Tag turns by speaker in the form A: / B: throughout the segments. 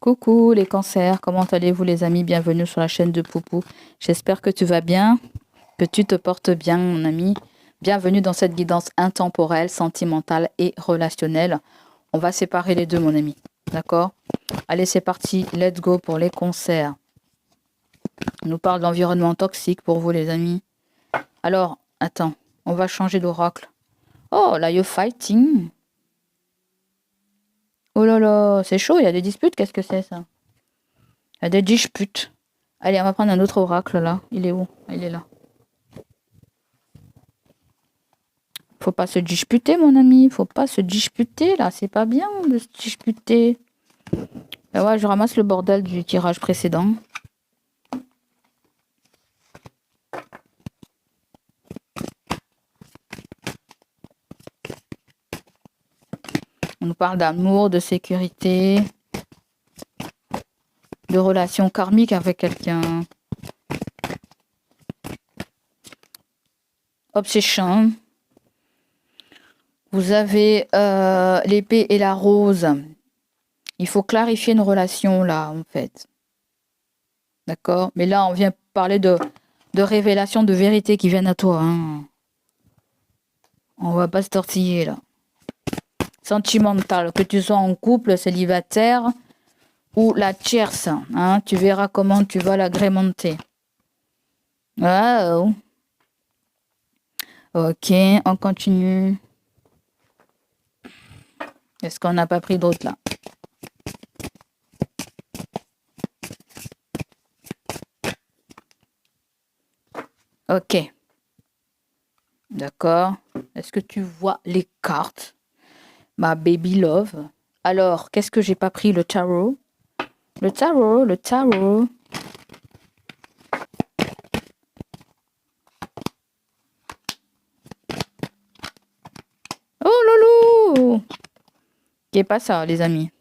A: Coucou les cancers, comment allez-vous les amis? Bienvenue sur la chaîne de Poupou. J'espère que tu vas bien, que tu te portes bien mon ami. Bienvenue dans cette guidance intemporelle, sentimentale et relationnelle. On va séparer les deux mon ami, d'accord? Allez c'est parti, let's go pour les cancers. On nous parle d'environnement toxique pour vous les amis. Alors, attends, on va changer d'oracle. Oh là, you're fighting. Oh là là, c'est chaud, il y a des disputes, qu'est-ce que c'est ça? Il y a des disputes. Allez, on va prendre un autre oracle là. Il est où? Il est là. Faut pas se disputer, mon ami. Faut pas se disputer là. C'est pas bien de se disputer. Ben ouais, je ramasse le bordel du tirage précédent. On nous parle d'amour, de sécurité, de relations karmiques avec quelqu'un. Obsession. Vous avez l'épée et la rose. Il faut clarifier une relation là, en fait. D'accord? Mais là, on vient parler de révélations de vérité qui viennent à toi. Hein. On va pas se tortiller là. Sentimental, que tu sois en couple, célibataire ou la tierce. Hein, tu verras comment tu vas l'agrémenter. Wow. Ok, on continue. Est-ce qu'on n'a pas pris d'autres là? Ok. D'accord. Est-ce que tu vois les cartes? Ma baby love. Alors, qu'est-ce que j'ai pas pris? Le tarot. Le tarot, le tarot. Oh loulou! Qui est pas ça, les amis?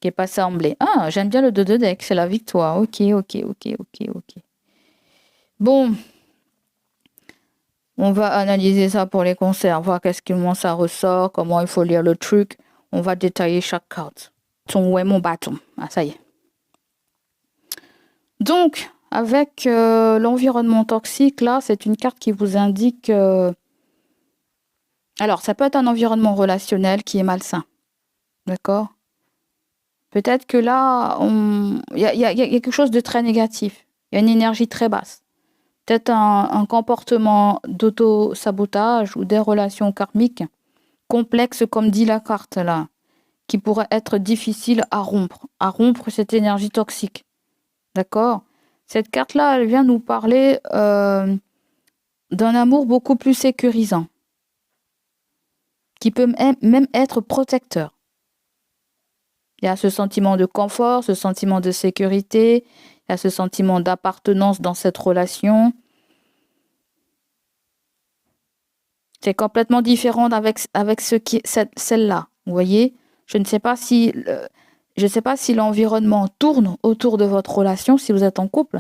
A: Qui est pas semblé. Ah, j'aime bien le 2 de deck, c'est la victoire. Ok, ok, ok, ok, ok. Bon. On va analyser ça pour les concerts, voir comment ça ressort, comment il faut lire le truc. On va détailler chaque carte. Ton ouais mon bâton. Ah, ça y est. Donc, avec l'environnement toxique, là, c'est une carte qui vous indique... Alors, ça peut être un environnement relationnel qui est malsain. D'accord? Peut-être que là, il y a quelque chose de très négatif. Il y a une énergie très basse. Peut-être un comportement d'auto-sabotage ou des relations karmiques complexes, comme dit la carte là, qui pourrait être difficile à rompre cette énergie toxique. D'accord? Cette carte-là, elle vient nous parler d'un amour beaucoup plus sécurisant, qui peut même être protecteur. Il y a ce sentiment de confort, ce sentiment de sécurité, il y a ce sentiment d'appartenance dans cette relation. C'est complètement différent avec celle-là. Vous voyez? Je ne sais pas si l'environnement tourne autour de votre relation, si vous êtes en couple.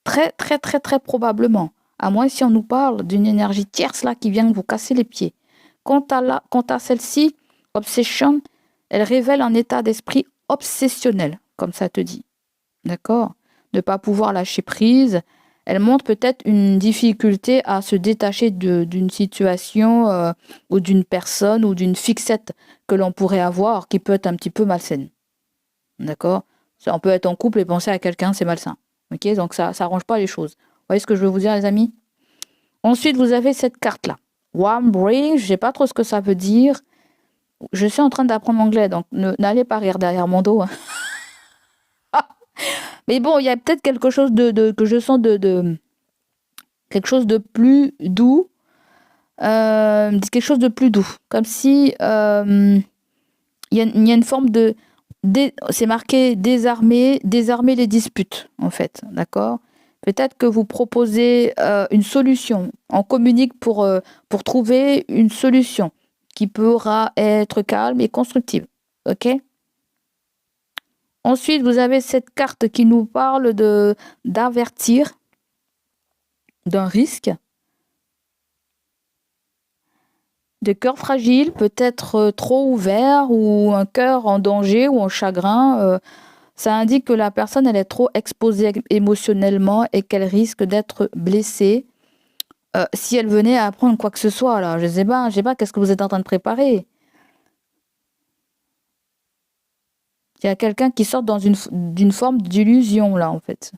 A: Très, très, très, très probablement. À moins si on nous parle d'une énergie tierce là qui vient vous casser les pieds. Quant à celle-ci, obsession, elle révèle un état d'esprit obsessionnel, comme ça te dit. D'accord? Ne pas pouvoir lâcher prise. Elle montre peut-être une difficulté à se détacher d'une situation ou d'une personne ou d'une fixette que l'on pourrait avoir qui peut être un petit peu malsaine. D'accord? On peut être en couple et penser à quelqu'un, c'est malsain. Ok? Donc ça arrange pas les choses. Vous voyez ce que je veux vous dire, les amis? Ensuite, vous avez cette carte-là. Warm Bridge, je sais pas trop ce que ça veut dire. Je suis en train d'apprendre l'anglais, donc n'allez pas rire derrière mon dos. Hein. Mais bon, il y a peut-être quelque chose que je sens de quelque chose de plus doux. Quelque chose de plus doux. Comme si il y a une forme de... c'est marqué désarmer les disputes, en fait. D'accord? Peut-être que vous proposez une solution. On communique pour trouver une solution qui pourra être calme et constructive. OK? Ensuite, vous avez cette carte qui nous parle d'avertir d'un risque. Des cœurs fragiles, peut-être trop ouverts ou un cœur en danger ou en chagrin. Ça indique que la personne elle est trop exposée émotionnellement et qu'elle risque d'être blessée si elle venait à apprendre quoi que ce soit là. Je sais pas qu'est-ce que vous êtes en train de préparer. Il y a quelqu'un qui sort d'une forme d'illusion là en fait.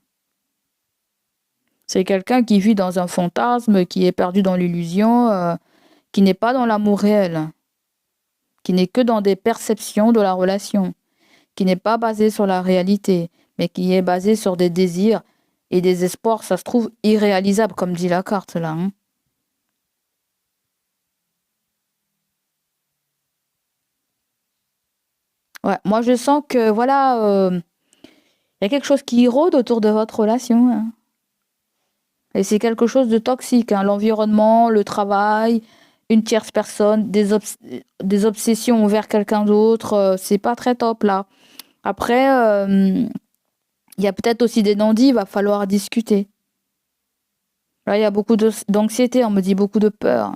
A: C'est quelqu'un qui vit dans un fantasme, qui est perdu dans l'illusion, qui n'est pas dans l'amour réel, qui n'est que dans des perceptions de la relation, qui n'est pas basé sur la réalité, mais qui est basé sur des désirs et des espoirs, ça se trouve irréalisable, comme dit la carte là. Hein. Ouais, moi je sens que voilà, il y a quelque chose qui rôde autour de votre relation. Hein. Et c'est quelque chose de toxique, hein. L'environnement, le travail, une tierce personne, des obsessions envers quelqu'un d'autre, c'est pas très top là. Après, il y a peut-être aussi des non-dits, il va falloir discuter. Là, il y a beaucoup d'anxiété, on me dit beaucoup de peur.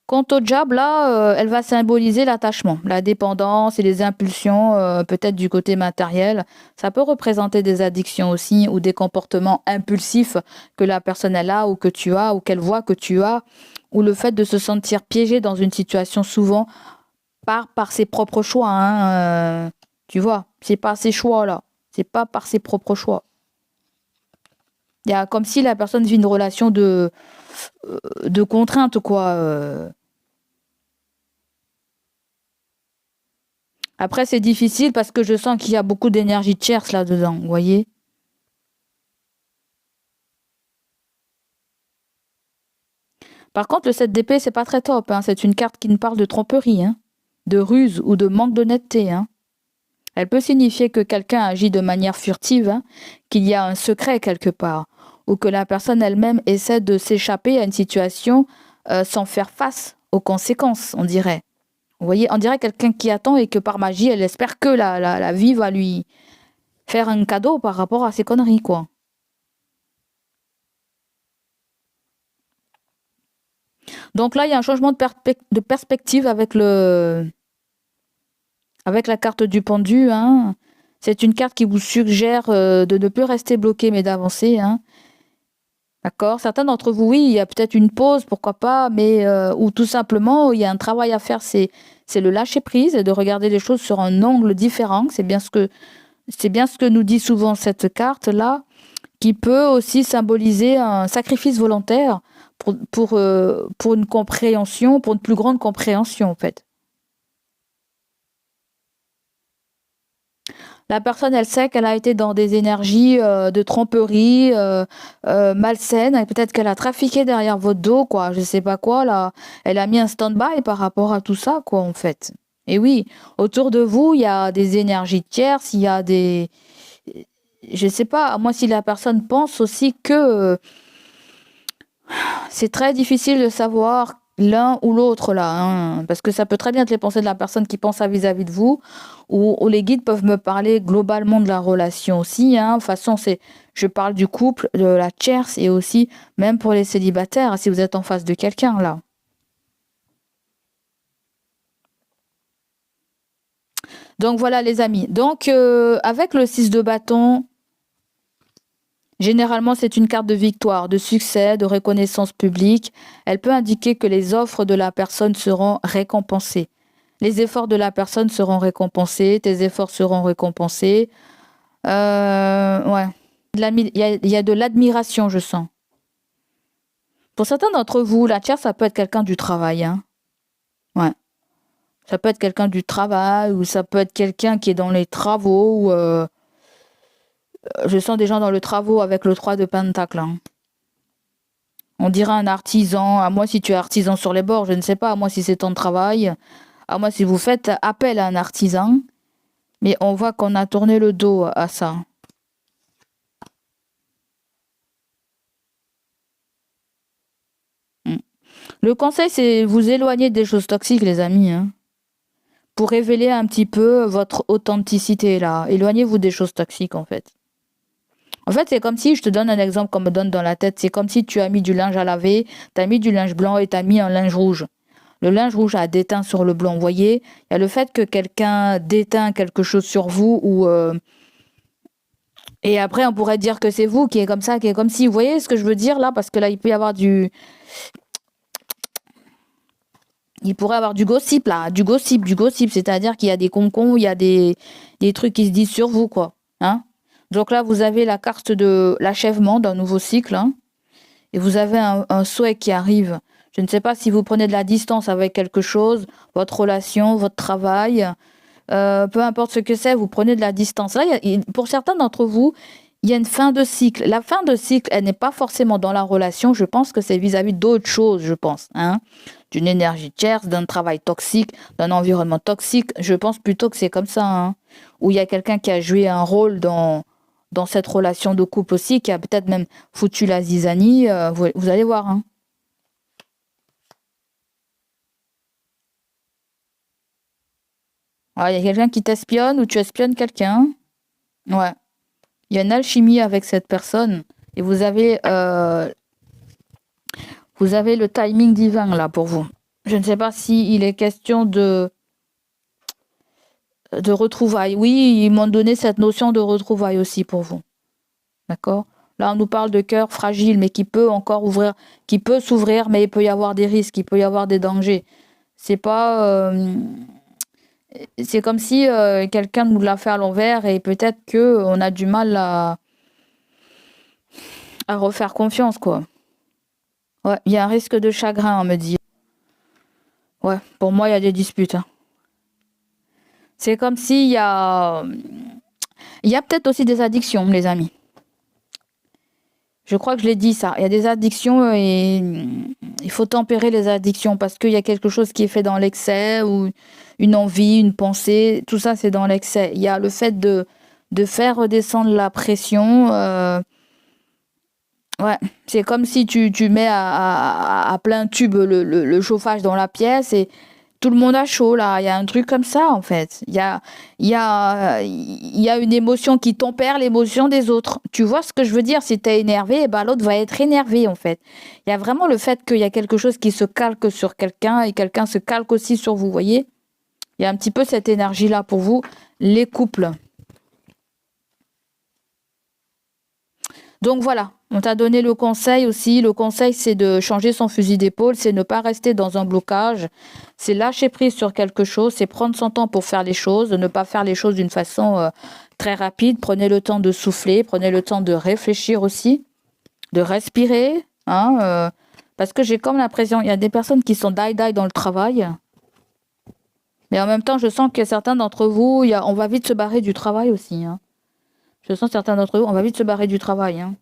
A: Quant au job, là, elle va symboliser l'attachement, la dépendance et les impulsions, peut-être du côté matériel. Ça peut représenter des addictions aussi ou des comportements impulsifs que la personne elle a ou que tu as ou qu'elle voit que tu as, ou le fait de se sentir piégé dans une situation souvent par ses propres choix. Hein, tu vois, c'est pas ses choix là, c'est pas par ses propres choix. Il y a comme si la personne vit une relation de contrainte, quoi. Après, c'est difficile parce que je sens qu'il y a beaucoup d'énergie tierce là-dedans, vous voyez? Par contre, le 7 d'épée, c'est pas très top, hein. C'est une carte qui nous parle de tromperie, hein, de ruse ou de manque d'honnêteté, hein. Elle peut signifier que quelqu'un agit de manière furtive, hein, qu'il y a un secret quelque part, ou que la personne elle-même essaie de s'échapper à une situation sans faire face aux conséquences, on dirait. Vous voyez, on dirait quelqu'un qui attend et que par magie, elle espère que la vie va lui faire un cadeau par rapport à ses conneries, quoi. Donc là, il y a un changement de perspective avec la carte du pendu. Hein. C'est une carte qui vous suggère de ne plus rester bloqué, mais d'avancer. Hein. D'accord? Certains d'entre vous, oui, il y a peut-être une pause, pourquoi pas, mais ou tout simplement, il y a un travail à faire, c'est le lâcher prise et de regarder les choses sur un angle différent. C'est bien ce que nous dit souvent cette carte-là, qui peut aussi symboliser un sacrifice volontaire pour une compréhension, pour une plus grande compréhension, en fait. La personne, elle sait qu'elle a été dans des énergies de tromperie malsaines, et peut-être qu'elle a trafiqué derrière votre dos, quoi, je sais pas quoi, là. Elle a mis un stand-by par rapport à tout ça, quoi, en fait. Et oui, autour de vous, il y a des énergies tierces, il y a des... Je sais pas, moi, si la personne pense aussi que c'est très difficile de savoir l'un ou l'autre là, hein, parce que ça peut très bien être les pensées de la personne qui pense à vis-à-vis de vous, ou les guides peuvent me parler globalement de la relation aussi. Hein. De toute façon, je parle du couple, de la tierce et aussi même pour les célibataires, si vous êtes en face de quelqu'un là. Donc voilà les amis. Donc avec le 6 de bâton, généralement, c'est une carte de victoire, de succès, de reconnaissance publique. Elle peut indiquer que les offres de la personne seront récompensées. Les efforts de la personne seront récompensés, tes efforts seront récompensés. Ouais. Il y a de l'admiration, je sens. Pour certains d'entre vous, la tierce, ça peut être quelqu'un du travail. Hein. Ouais. Ça peut être quelqu'un du travail, ou ça peut être quelqu'un qui est dans les travaux. Je sens des gens dans le travaux avec le 3 de Pentacle. Hein. On dirait un artisan. À moi, si tu es artisan sur les bords, je ne sais pas. À moi, si c'est ton travail. À moi, si vous faites appel à un artisan. Mais on voit qu'on a tourné le dos à ça. Mm. Le conseil, c'est vous éloigner des choses toxiques, les amis. Hein, pour révéler un petit peu votre authenticité, là. Éloignez-vous des choses toxiques, en fait. En fait, c'est comme si, je te donne un exemple qu'on me donne dans la tête, c'est comme si tu as mis du linge à laver, tu as mis du linge blanc et tu as mis un linge rouge. Le linge rouge a déteint sur le blanc, vous voyez. Il y a le fait que quelqu'un déteint quelque chose sur vous ou et après on pourrait dire que c'est vous qui est comme ça, qui est comme si, vous voyez ce que je veux dire là, parce que là il peut y avoir il pourrait avoir du gossip là, du gossip, c'est-à-dire qu'il y a des concons, il y a des trucs qui se disent sur vous quoi, hein. Donc là vous avez la carte de l'achèvement d'un nouveau cycle, hein, et vous avez un souhait qui arrive. Je ne sais pas si vous prenez de la distance avec quelque chose, votre relation, votre travail, peu importe ce que c'est, vous prenez de la distance. Là, pour certains d'entre vous, il y a une fin de cycle. La fin de cycle, elle n'est pas forcément dans la relation. Je pense que c'est vis-à-vis d'autres choses, je pense, hein. D'une énergie tierce, d'un travail toxique, d'un environnement toxique. Je pense plutôt que c'est comme ça, hein. Où il y a quelqu'un qui a joué un rôle dans cette relation de couple aussi, qui a peut-être même foutu la zizanie. Vous allez voir, hein. Ah, il y a quelqu'un qui t'espionne ou tu espionnes quelqu'un. Ouais. Il y a une alchimie avec cette personne et vous avez le timing divin là pour vous. Je ne sais pas si il est question de retrouvailles. Oui, ils m'ont donné cette notion de retrouvailles aussi pour vous. D'accord? Là, on nous parle de cœur fragile, mais qui peut encore ouvrir, qui peut s'ouvrir, mais il peut y avoir des risques, il peut y avoir des dangers. C'est pas, c'est comme si quelqu'un nous l'a fait à l'envers et peut-être que on a du mal à refaire confiance, quoi. Ouais, il y a un risque de chagrin, on me dit. Ouais, pour moi, il y a des disputes, hein. C'est comme s'il y a... Il y a peut-être aussi des addictions, les amis. Je crois que je l'ai dit ça. Il y a des addictions et il faut tempérer les addictions parce qu'il y a quelque chose qui est fait dans l'excès ou une envie, une pensée. Tout ça, c'est dans l'excès. Il y a le fait de faire redescendre la pression. Ouais, c'est comme si tu mets à plein tube le chauffage dans la pièce et tout le monde a chaud là. Il y a un truc comme ça en fait. Il y a une émotion qui tempère l'émotion des autres. Tu vois ce que je veux dire? Si tu es énervé, eh ben, l'autre va être énervé en fait. Il y a vraiment le fait qu'il y a quelque chose qui se calque sur quelqu'un et quelqu'un se calque aussi sur vous, voyez? Il y a un petit peu cette énergie-là pour vous, les couples. Donc voilà, on t'a donné le conseil aussi. Le conseil, c'est de changer son fusil d'épaule, c'est ne pas rester dans un blocage, c'est lâcher prise sur quelque chose, c'est prendre son temps pour faire les choses, ne pas faire les choses d'une façon très rapide. Prenez le temps de souffler, prenez le temps de réfléchir aussi, de respirer, hein, parce que j'ai comme l'impression, il y a des personnes qui sont die-die dans le travail, mais en même temps, je sens que certains d'entre vous, on va vite se barrer du travail aussi, hein. Je sens certains d'entre vous, on va vite se barrer du travail, hein.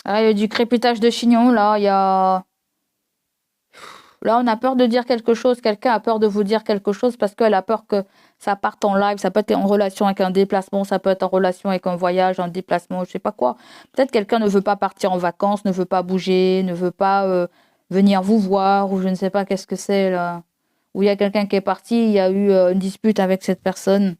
A: Ah, il y a du crépitage de chignon, là, Là, on a peur de dire quelque chose, quelqu'un a peur de vous dire quelque chose parce qu'elle a peur que ça parte en live, ça peut être en relation avec un déplacement, ça peut être en relation avec un voyage, un déplacement, je sais pas quoi. Peut-être quelqu'un ne veut pas partir en vacances, ne veut pas bouger, ne veut pas venir vous voir, ou je ne sais pas qu'est-ce que c'est, là. Ou il y a quelqu'un qui est parti, il y a eu une dispute avec cette personne.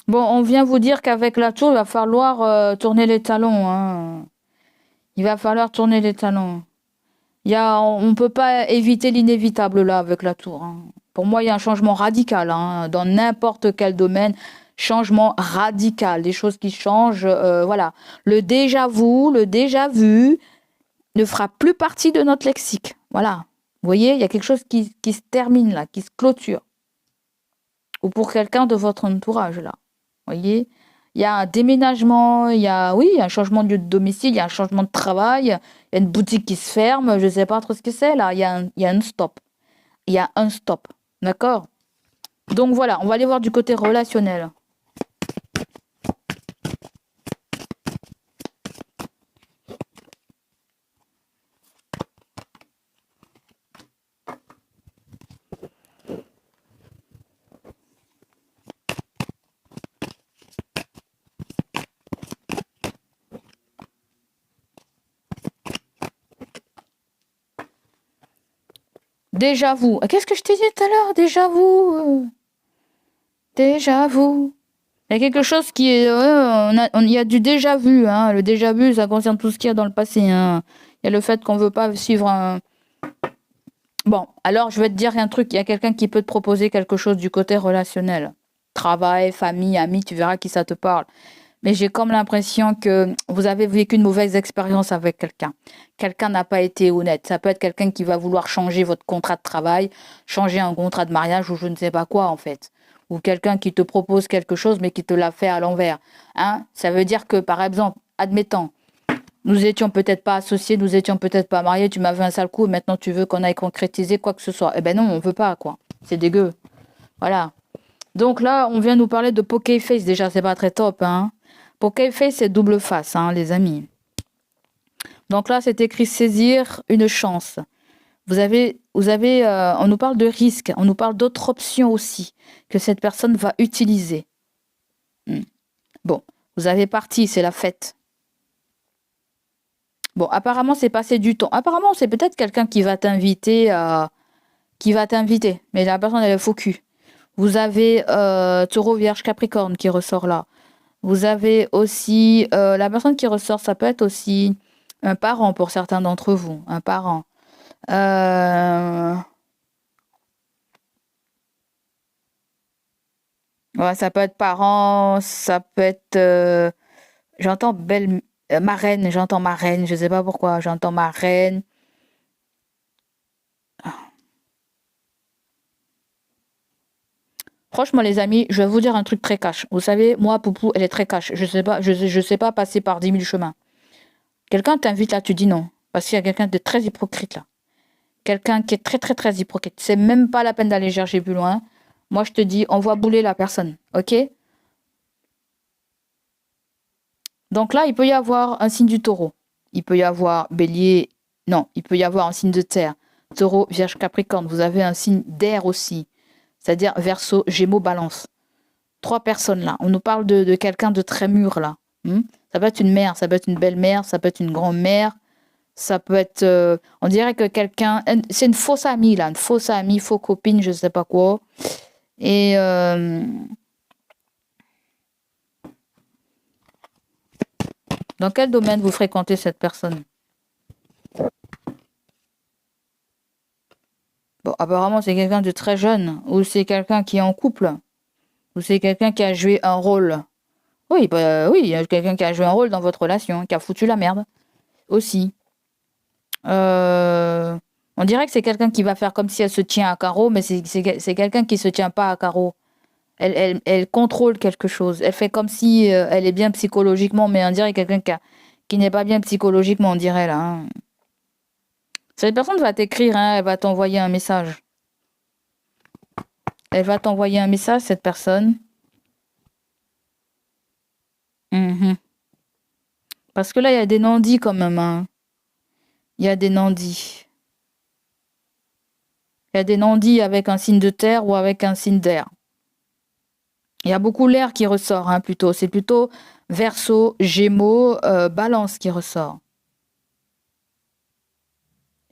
A: Bon, on vient vous dire qu'avec la tour, il va falloir tourner les talons, hein. Il va falloir tourner les talons. On peut pas éviter l'inévitable là avec la tour, hein. Pour moi, il y a un changement radical, hein, dans n'importe quel domaine. Changement radical, des choses qui changent. Voilà. Le déjà vu, le déjà vu ne fera plus partie de notre lexique. Voilà. Vous voyez, il y a quelque chose qui se termine là, qui se clôture. Ou pour quelqu'un de votre entourage là. Vous voyez, il y a un déménagement, oui, il y a un changement de lieu de domicile, il y a un changement de travail, il y a une boutique qui se ferme, je ne sais pas trop ce que c'est là, il y a un stop. Il y a un stop, d'accord? Donc voilà, on va aller voir du côté relationnel. Déjà vu. Qu'est-ce que je t'ai dit tout à l'heure? Déjà vu. Déjà vu. Il y a quelque chose qui est... il y a du déjà vu. Hein. Le déjà vu, ça concerne tout ce qu'il y a dans le passé. Hein. Il y a le fait qu'on veut pas suivre un... Bon, alors je vais te dire un truc. Il y a quelqu'un qui peut te proposer quelque chose du côté relationnel. Travail, famille, amis, tu verras qui ça te parle. Mais j'ai comme l'impression que vous avez vécu une mauvaise expérience avec quelqu'un. Quelqu'un n'a pas été honnête. Ça peut être quelqu'un qui va vouloir changer votre contrat de travail, changer un contrat de mariage ou je ne sais pas quoi en fait. Ou quelqu'un qui te propose quelque chose mais qui te l'a fait à l'envers. Hein? Ça veut dire que par exemple, admettons, nous étions peut-être pas associés, nous étions peut-être pas mariés, tu m'avais un sale coup et maintenant tu veux qu'on aille concrétiser quoi que ce soit. Eh ben non, on veut pas quoi. C'est dégueu. Voilà. Donc là, on vient nous parler de poker face. Déjà, c'est pas très top, hein. Poker face, c'est double face, hein, les amis. Donc là, c'est écrit saisir une chance. On nous parle de risque, on nous parle d'autres options aussi que cette personne va utiliser. Bon, vous avez parti, c'est la fête. Bon, apparemment, c'est passé du temps. Apparemment, c'est peut-être quelqu'un qui va t'inviter, mais la personne, elle est faux cul. Vous avez Taureau, Vierge, Capricorne qui ressort là. Vous avez aussi la personne qui ressort, ça peut être aussi un parent pour certains d'entre vous, un parent. Ouais, ça peut être parent, ça peut être j'entends belle marraine, j'entends marraine, je sais pas pourquoi, j'entends marraine. Franchement les amis, je vais vous dire un truc très cash. Vous savez, moi Poupou, elle est très cash. Je sais pas passer par 10 000 chemins. Quelqu'un t'invite là, tu dis non parce qu'il y a quelqu'un de très hypocrite là. Quelqu'un qui est très très très hypocrite. C'est même pas la peine d'aller chercher plus loin. Moi, je te dis, on va bouler la personne, ok? Donc là, il peut y avoir un signe du taureau. Il peut y avoir bélier. Non, il peut y avoir un signe de terre. Taureau, vierge, capricorne. Vous avez un signe d'air aussi. C'est-à-dire verseau, gémeaux, balance. Trois personnes là. On nous parle de quelqu'un de très mûr là. Ça peut être une mère, ça peut être une belle-mère, ça peut être une grand-mère. Ça peut être, on dirait que quelqu'un, c'est une fausse amie là, une fausse amie, faux copine, je sais pas quoi. Et dans quel domaine vous fréquentez cette personne? Bon, apparemment c'est quelqu'un de très jeune, ou c'est quelqu'un qui est en couple, ou c'est quelqu'un qui a joué un rôle. Oui, bah, oui, il y a quelqu'un qui a joué un rôle dans votre relation, qui a foutu la merde aussi. Euh, on dirait que c'est quelqu'un qui va faire comme si elle se tient à carreau, mais c'est quelqu'un qui se tient pas à carreau. Elle contrôle quelque chose. Elle fait comme si elle est bien psychologiquement, mais on dirait quelqu'un qui n'est pas bien psychologiquement, on dirait là. Hein. Cette personne va t'écrire, hein, elle va t'envoyer un message. Elle va t'envoyer un message, cette personne. Mhm. Parce que là, il y a des non-dits quand même. Hein. Il y a des non-dits. Il y a des non-dits avec un signe de terre ou avec un signe d'air. Il y a beaucoup l'air qui ressort, hein, plutôt. C'est plutôt Verseau, Gémeaux, Balance qui ressort.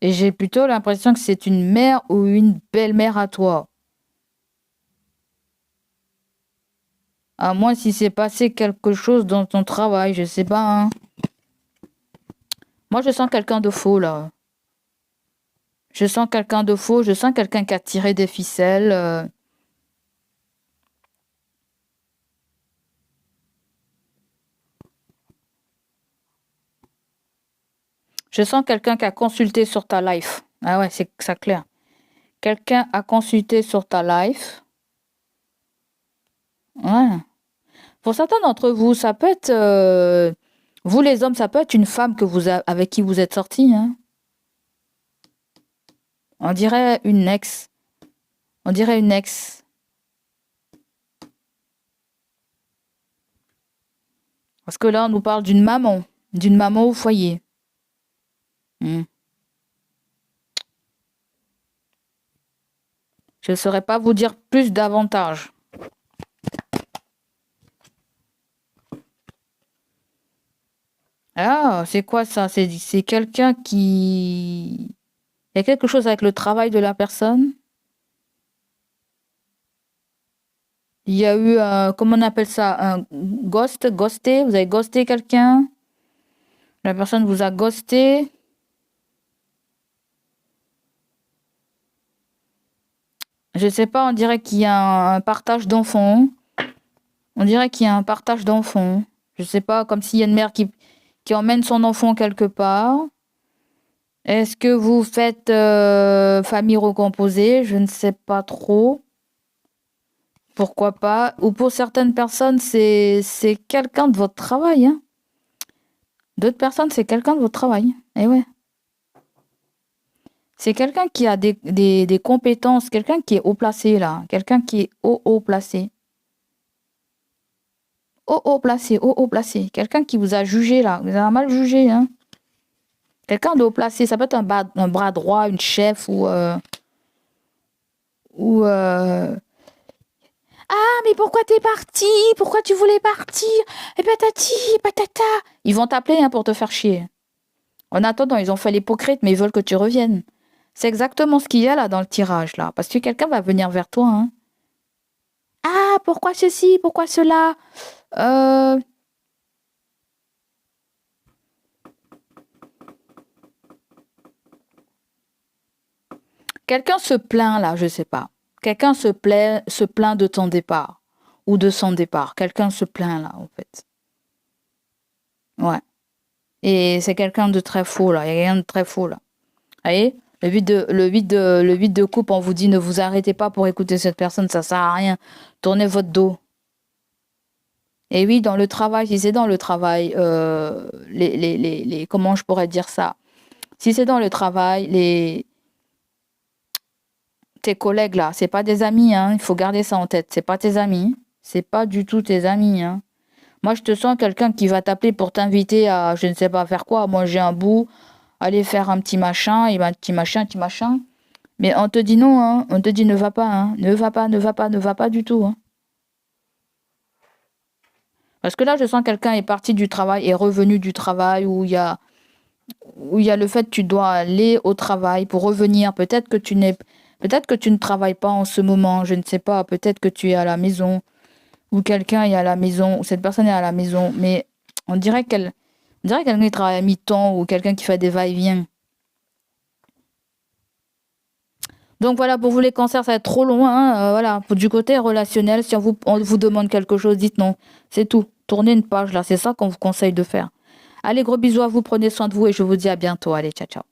A: Et j'ai plutôt l'impression que c'est une mère ou une belle-mère à toi. À moins si c'est passé quelque chose dans ton travail, je sais pas. Hein. Moi, je sens quelqu'un de faux, là. Je sens quelqu'un de faux, je sens quelqu'un qui a tiré des ficelles. Je sens quelqu'un qui a consulté sur ta life. Ah ouais, c'est ça clair. Quelqu'un a consulté sur ta life. Ouais. Pour certains d'entre vous, ça peut être... vous les hommes, ça peut être une femme avec qui vous êtes sortis. Hein. On dirait une ex. On dirait une ex. Parce que là, on nous parle d'une maman. D'une maman au foyer. Hmm. Je ne saurais pas vous dire plus davantage. Ah, c'est quoi ça? C'est quelqu'un qui... Il y a quelque chose avec le travail de la personne. Il y a eu, comment on appelle ça, un ghosté. Vous avez ghosté quelqu'un. La personne vous a ghosté. Je sais pas, on dirait qu'il y a un partage d'enfants. On dirait qu'il y a un partage d'enfants. Je sais pas, comme s'il y a une mère qui emmène son enfant quelque part. Est-ce que vous faites famille recomposée? Je ne sais pas trop. Pourquoi pas? Ou pour certaines personnes, c'est quelqu'un de votre travail, hein. D'autres personnes, c'est quelqu'un de votre travail. Eh ouais. C'est quelqu'un qui a des compétences, quelqu'un qui est haut placé là, quelqu'un qui est haut placé. Haut placé, haut placé. Quelqu'un qui vous a jugé là, vous a mal jugé, hein. Quelqu'un de haut placé, ça peut être un bras droit, une chef ou ah, mais pourquoi t'es parti? Pourquoi tu voulais partir? Et patati, patata. Ils vont t'appeler hein, pour te faire chier. En attendant, ils ont fait l'hypocrite, mais ils veulent que tu reviennes. C'est exactement ce qu'il y a là dans le tirage là, parce que quelqu'un va venir vers toi, hein. Ah, pourquoi ceci? Pourquoi cela? Euh, Quelqu'un se plaint là, je sais pas. Quelqu'un se plaint de ton départ ou de son départ. Quelqu'un se plaint là, en fait. Ouais. Et c'est quelqu'un de très faux là. Il y a quelqu'un de très faux là. Vous voyez? Le vide de coupe, on vous dit ne vous arrêtez pas pour écouter cette personne, ça sert à rien. Tournez votre dos. Et oui, dans le travail, si c'est dans le travail, comment je pourrais dire ça? Si c'est dans le travail, tes collègues là, c'est pas des amis, hein. Il faut garder ça en tête. C'est pas tes amis. C'est pas du tout tes amis, hein. Moi, je te sens quelqu'un qui va t'appeler pour t'inviter à, je ne sais pas faire quoi, manger un bout, aller faire un petit machin, et ben, petit machin, petit machin. Mais on te dit non, hein. On te dit ne va pas, hein. Ne va pas, ne va pas, ne va pas du tout, hein. Parce que là, je sens quelqu'un est parti du travail, est revenu du travail, où il y a le fait que tu dois aller au travail pour revenir. Peut-être que tu ne travailles pas en ce moment, je ne sais pas. Peut-être que tu es à la maison, ou quelqu'un est à la maison, ou cette personne est à la maison. Mais on dirait quelqu'un qui travaille à mi-temps, ou quelqu'un qui fait des va-et-vient. Donc voilà, pour vous les cancers, ça va être trop long, hein. Voilà, du côté relationnel, si on vous demande quelque chose, dites non. C'est tout. Tournez une page là, c'est ça qu'on vous conseille de faire. Allez, gros bisous à vous, prenez soin de vous et je vous dis à bientôt. Allez, ciao, ciao.